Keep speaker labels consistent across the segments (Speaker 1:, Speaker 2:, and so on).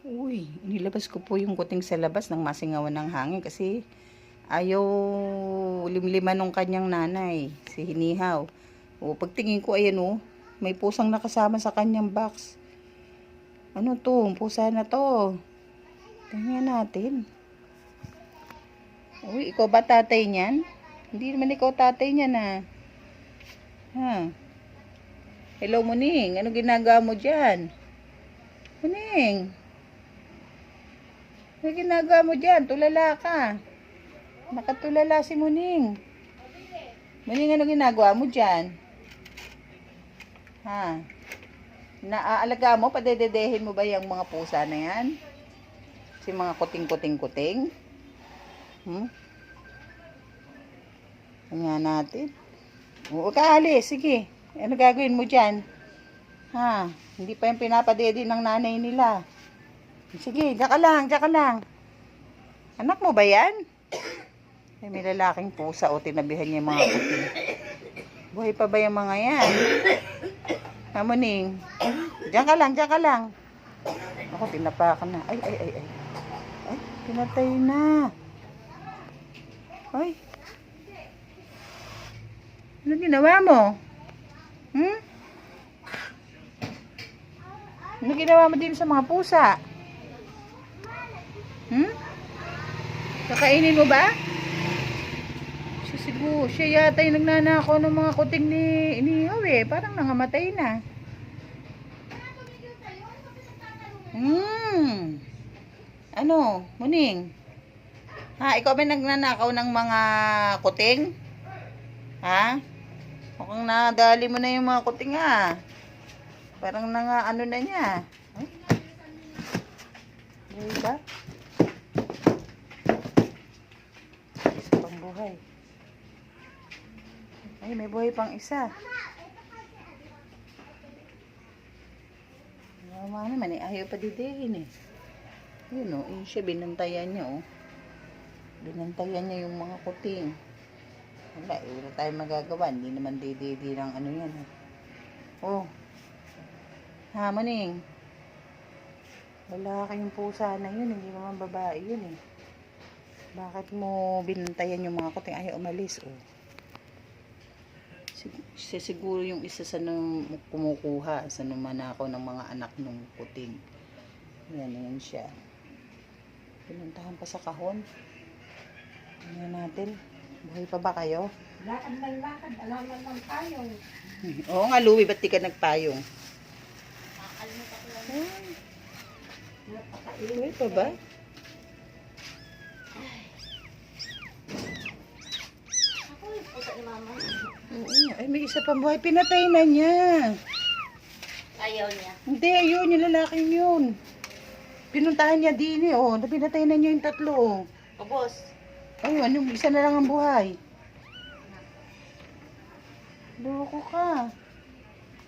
Speaker 1: Uy, inilabas ko po yung kuting sa labas ng masingawan ng hangin kasi ayaw limliman ng kanyang nanay, si Hinihaw. O, pagtingin ko, ayan o, may pusang nakasama sa kanyang box. Ano to? Pusa na to. Tingnan natin. Uy, ikaw ba tatay niyan? Hindi naman ikaw tatay niyan ha. Hello, Muning. Ano ginagawa mo dyan? Muning. Ano ginagawa mo dyan? Tulala ka. Nakatulala si Muning. Muning, ano ginagawa mo dyan? Ha? Naaalaga mo? Padededehin mo ba yung mga pusa na yan? Si mga kuting-kuting-kuting? Tingnan natin. Oo, kaalis. Sige. Ano gagawin mo dyan? Ha? Hindi pa yung pinapadede ng nanay nila. Sige, diyan ka lang, diyan ka lang. Anak mo ba yan? Ay, may lalaking pusa o tinabihan niya yung mga kuting. Buhay pa ba yung mga yan? Hamuning. Diyan ka lang, diyan ka lang. Ako, tinapakan na. Ay. Ay, pinatay na. Ay. Ano ginawa mo? Ano ginawa mo din sa mga pusa? Kakainin mo ba? Siguro, siya yata yung nagnanakaw ng mga kuting ni Inihaw eh. Parang nangamatay na. Ano, Muning? Ha, ikaw ba nagnanakaw ng mga kuting? Ha? Mukhang nadali mo na yung mga kuting Parang ano na niya. Diba? Isa pang buhay. Ay, may buhay pang isa. Mama naman ayaw pa didihin Yun siya binantayan niya Binantayan niya yung mga kuting. Wala tayong magagawa. Hindi naman dididi ng ano yan Ha, Muning. Lalaki yung pusa na yun. Hindi naman babae yun Bakit mo binantayan yung mga kuting? Ayaw umalis Siguro yung isa sa nang kumukuha sa numanakaw ng mga anak ng kuting. Yan siya. Pinuntahan pa sa kahon. Tingnan natin. Buhay pa ba kayo?
Speaker 2: Lakad ng lakad. Alangan ng payong.
Speaker 1: Oo nga, Louie. Ba't di ka nagpayong?
Speaker 2: Nakalimutan ko lang.
Speaker 1: Buhay pa ba?
Speaker 2: Ako yung pusa ni mama.
Speaker 1: Oo. Ay, may isa pang buhay. Pinatay na niya.
Speaker 2: Ayaw niya.
Speaker 1: Hindi, yun. Yung lalaking yun. Pinuntahan niya din Pinatay na niya yung tatlo
Speaker 2: Ubos.
Speaker 1: Ayun, yung isa na lang ang buhay. Loko ka.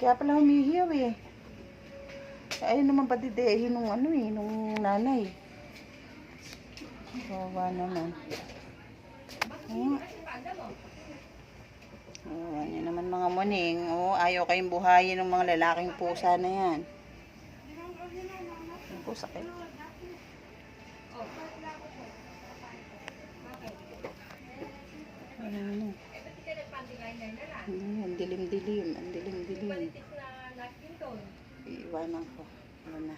Speaker 1: Kaya pala humihiyaw Ayun naman patidehin nung nung nanay. Bawa naman. Yan naman mga Muning. Ayaw kayong buhayin ng mga lalaking pusa na yan. Ang sakit. Ang dilim-dilim. Ang dilim-dilim. Iiwanan ko. Ano na.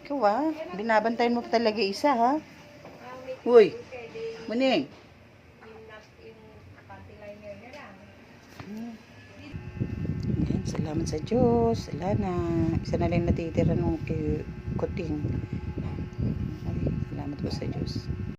Speaker 1: Ikaw binabantayan mo pa talaga isa Uy, Muning. Yan, salamat sa Diyos. Wala na. Isa na lang natitira nung kuting. Ay, salamat po sa Diyos.